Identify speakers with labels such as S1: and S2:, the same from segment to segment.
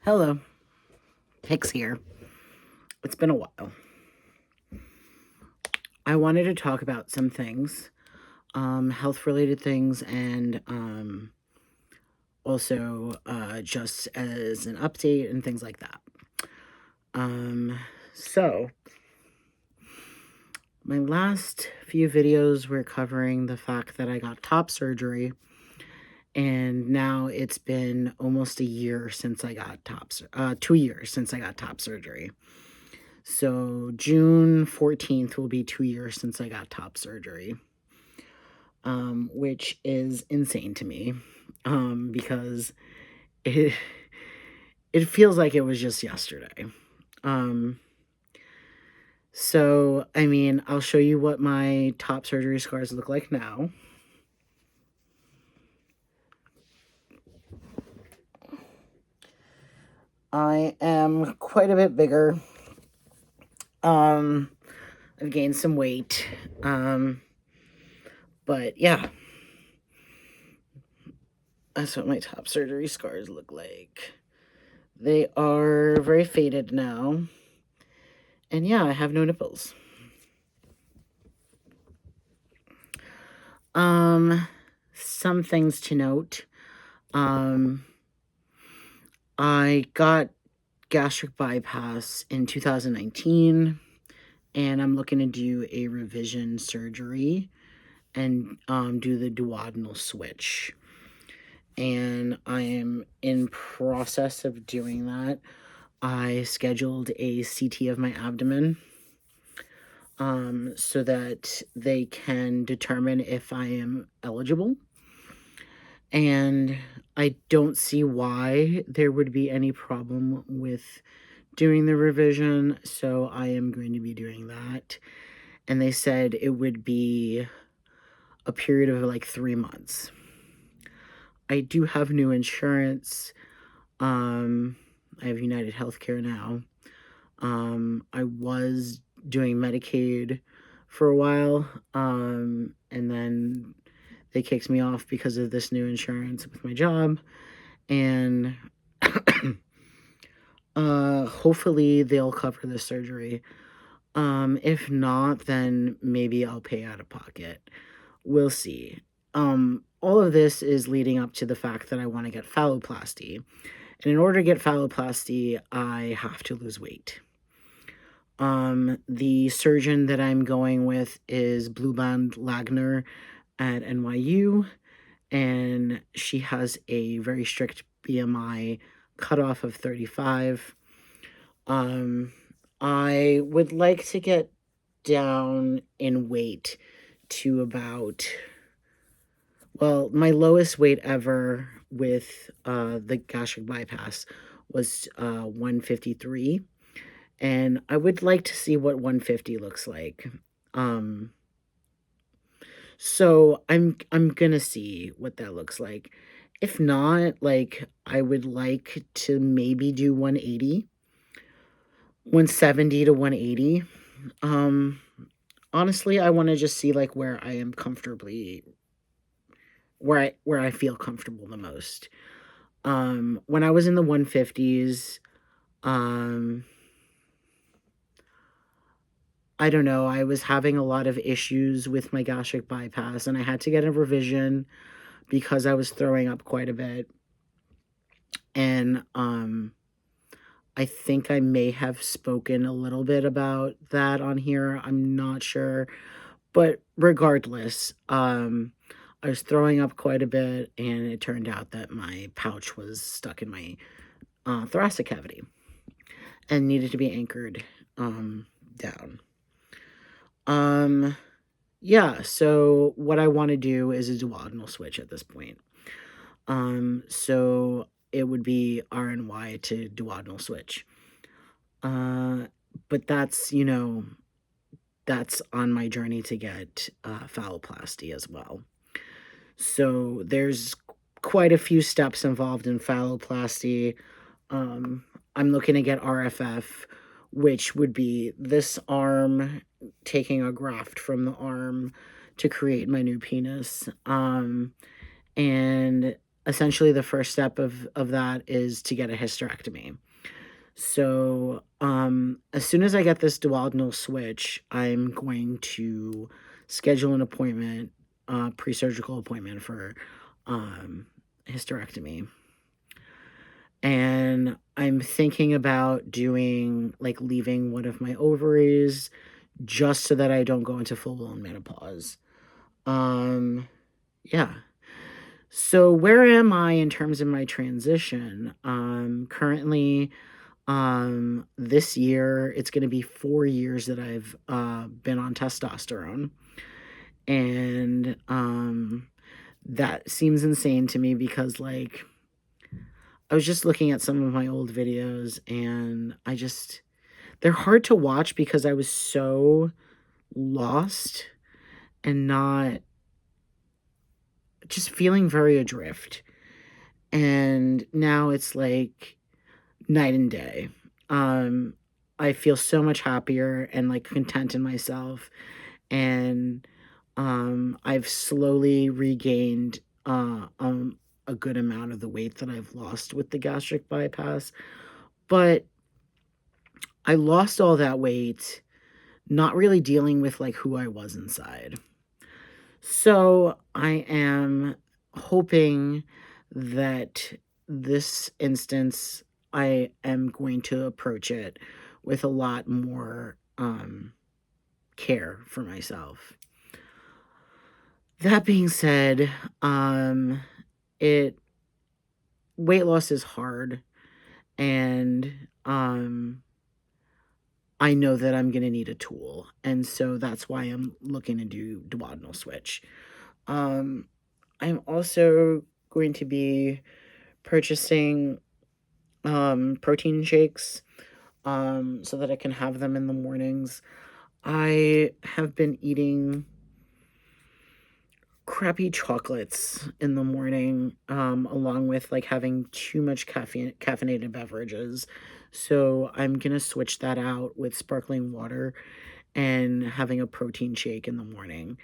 S1: Hello, Hicks here. It's been a while. I wanted to talk about some things, health related things, and also just as an update and things like that. So, my last few videos were covering the fact that I got top surgery, and now it's been almost a year since I got 2 years since I got top surgery. So June 14th will be 2 years since I got top surgery, which is insane to me, because it it feels like it was just yesterday. So I mean, I'll show you what my top surgery scars look like now. I am quite a bit bigger. I've gained some weight. But yeah, that's what my top surgery scars look like. They are very faded now. And yeah, I have no nipples. Some things to note. I got gastric bypass in 2019, and I'm looking to do a revision surgery and do the duodenal switch. And I am in process of doing that. I scheduled a CT of my abdomen so that they can determine if I am eligible. And I don't see why there would be any problem with doing the revision, so I am going to be doing that. And they said it would be a period of like 3 months. I do have new insurance. I have United Healthcare now. I was doing Medicaid for a while, and then they kicked me off because of this new insurance with my job, and hopefully they'll cover the surgery. If not, then maybe I'll pay out of pocket. We'll see. All of this is leading up to the fact that I want to get phalloplasty. And in order to get phalloplasty, I have to lose weight. The surgeon that I'm going with is Blue Band Lagner at NYU, and she has a very strict BMI cutoff of 35. I would like to get down in weight to about, well, my lowest weight ever with the gastric bypass was 153, and I would like to see what 150 looks like. So I'm gonna see what that looks like. If not, like, I would like to maybe do 180, 170 to 180. Honestly, I want to just see like where I am comfortably, where I feel comfortable the most. When I was in the 150s, I don't know, I was having a lot of issues with my gastric bypass, and I had to get a revision because I was throwing up quite a bit. And I think I may have spoken a little bit about that on here. I'm not sure. But regardless, I was throwing up quite a bit, and it turned out that my pouch was stuck in my thoracic cavity and needed to be anchored down. Yeah, so what I want to do is a duodenal switch at this point. So it would be RNY to duodenal switch. But that's, that's on my journey to get phalloplasty as well. So there's quite a few steps involved in phalloplasty. I'm looking to get RFF, which would be this arm taking a graft from the arm to create my new penis. And essentially the first step of that is to get a hysterectomy. So, as soon as I get this duodenal switch, I'm going to schedule an appointment, pre-surgical appointment for hysterectomy. And I'm thinking about doing like leaving one of my ovaries just so that I don't go into full-blown menopause. Yeah. So where am I in terms of my transition? Currently, this year it's going to be 4 years that I've been on testosterone, and that seems insane to me because like I was just looking at some of my old videos, and they're hard to watch because I was so lost and not just feeling very adrift. And now it's like night and day. Um, I feel so much happier and like content in myself. And I've slowly regained a good amount of the weight that I've lost with the gastric bypass. But I lost all that weight not really dealing with like who I was inside. So I am hoping that this instance, I am going to approach it with a lot more care for myself. That being said, it weight loss is hard, and I know that I'm going to need a tool, and so that's why I'm looking to do duodenal switch. Um, I'm also going to be purchasing protein shakes so that I can have them in the mornings. I have been eating crappy chocolates in the morning, along with like having too much caffeinated beverages. So I'm gonna switch that out with sparkling water and having a protein shake in the morning.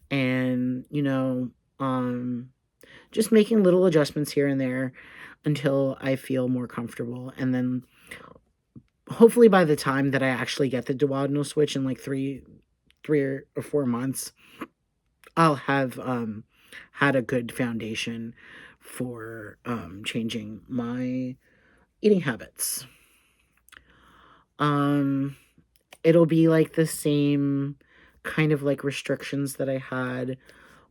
S1: And, just making little adjustments here and there until I feel more comfortable. And then hopefully by the time that I actually get the duodenal switch in like three or 4 months, I'll have had a good foundation for changing my eating habits. Um, it'll be like the same kind of like restrictions that I had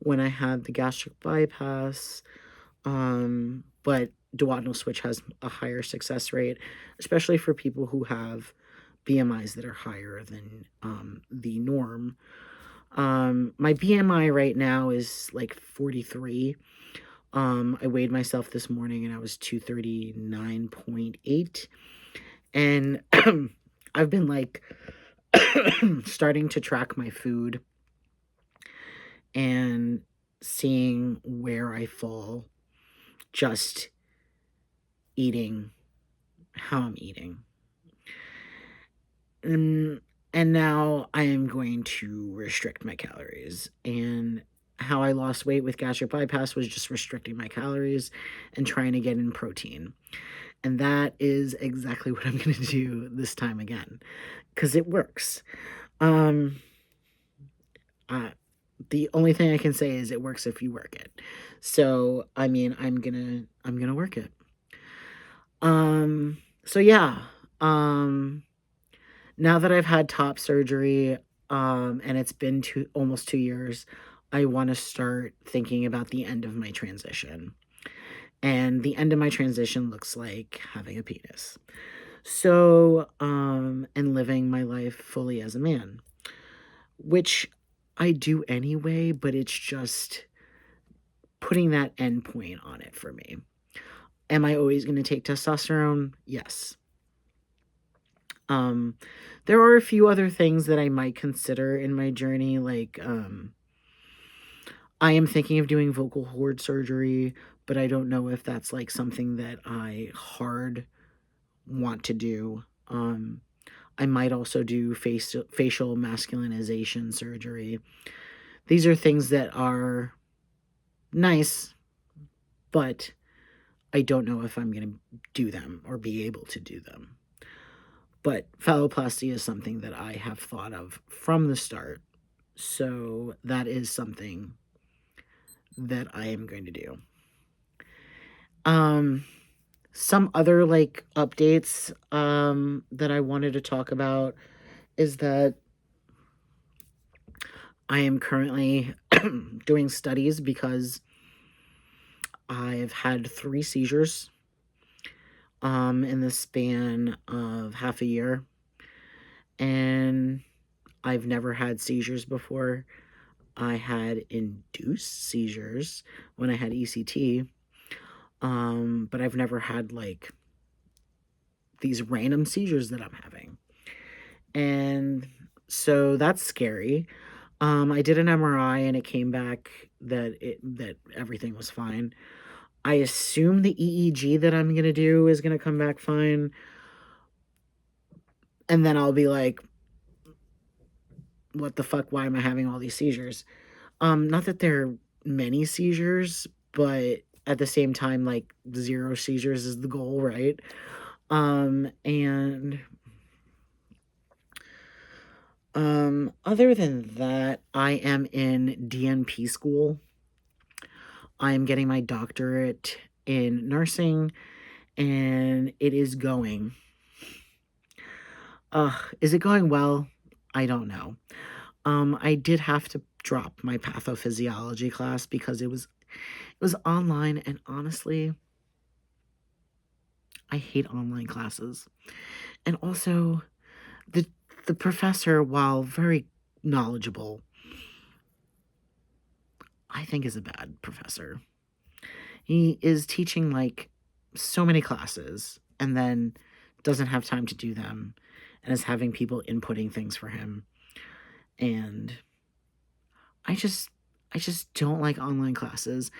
S1: when I had the gastric bypass. But duodenal switch has a higher success rate, especially for people who have BMIs that are higher than the norm. My BMI right now is like 43. I weighed myself this morning and I was 239.8. And I've been like starting to track my food and seeing where I fall, just eating how I'm eating. And now I am going to restrict my calories. And how I lost weight with gastric bypass was just restricting my calories and trying to get in protein. And that is exactly what I'm going to do this time again, because it works. The only thing I can say is it works if you work it. So, I mean, I'm gonna work it. So yeah, now that I've had top surgery, and it's been almost 2 years, I want to start thinking about the end of my transition. And the end of my transition looks like having a penis. So, and living my life fully as a man, which I do anyway, but it's just putting that end point on it for me. Am I always going to take testosterone? Yes. There are a few other things that I might consider in my journey, like I am thinking of doing vocal cord surgery, but I don't know if that's like something that I hard want to do. I might also do facial masculinization surgery. These are things that are nice, but I don't know if I'm going to do them or be able to do them. But phalloplasty is something that I have thought of from the start. So that is something that I am going to do. Some other like updates that I wanted to talk about is that I am currently doing studies because I've had 3 seizures in the span of half a year, and I've never had seizures before. I had induced seizures when I had ECT, but I've never had like these random seizures that I'm having. And so that's scary. I did an MRI and it came back that everything was fine. I assume the EEG that I'm going to do is going to come back fine. And then I'll be like, what the fuck? Why am I having all these seizures? Not that there are many seizures, but at the same time, like 0 seizures is the goal, right? And other than that, I am in DNP school. I'm getting my doctorate in nursing, and it is going. Is it going well? I don't know. I did have to drop my pathophysiology class because it was online, and honestly, I hate online classes. And also, the professor, while very knowledgeable, I think is a bad professor. He is teaching like so many classes and then doesn't have time to do them and is having people inputting things for him. And I just don't like online classes.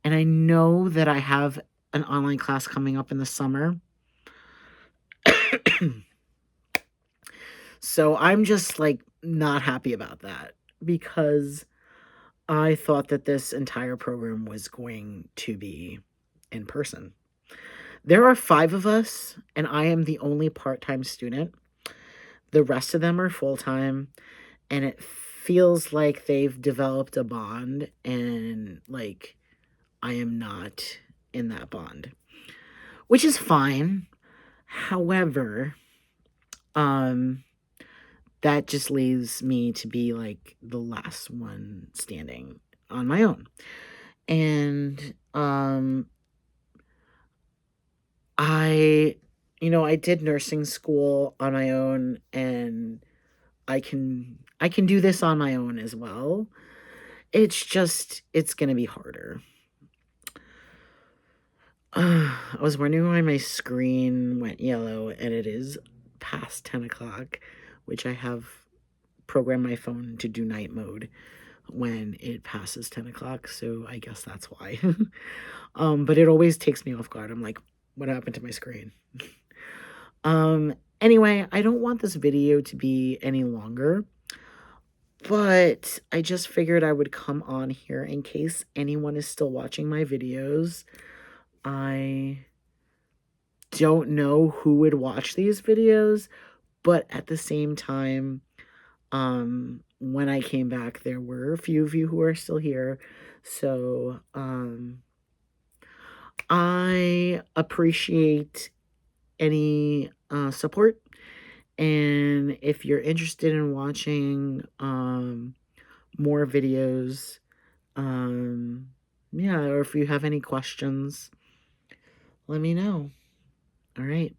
S1: And I know that I have an online class coming up in the summer. So I'm just like not happy about that because I thought that this entire program was going to be in person. There are 5 of us, and I am the only part-time student. The rest of them are full-time, and it feels like they've developed a bond, and like I am not in that bond, which is fine. However, that just leaves me to be like the last one standing on my own. And I did nursing school on my own, and I can do this on my own as well. It's gonna be harder. I was wondering why my screen went yellow, and it is past 10 o'clock, which I have programmed my phone to do night mode when it passes 10 o'clock, so I guess that's why. But it always takes me off guard. I'm like, what happened to my screen? Anyway, I don't want this video to be any longer, but I just figured I would come on here in case anyone is still watching my videos. I don't know who would watch these videos, but at the same time, when I came back, there were a few of you who are still here. So, I appreciate any support. And if you're interested in watching more videos, yeah, or if you have any questions, let me know. All right.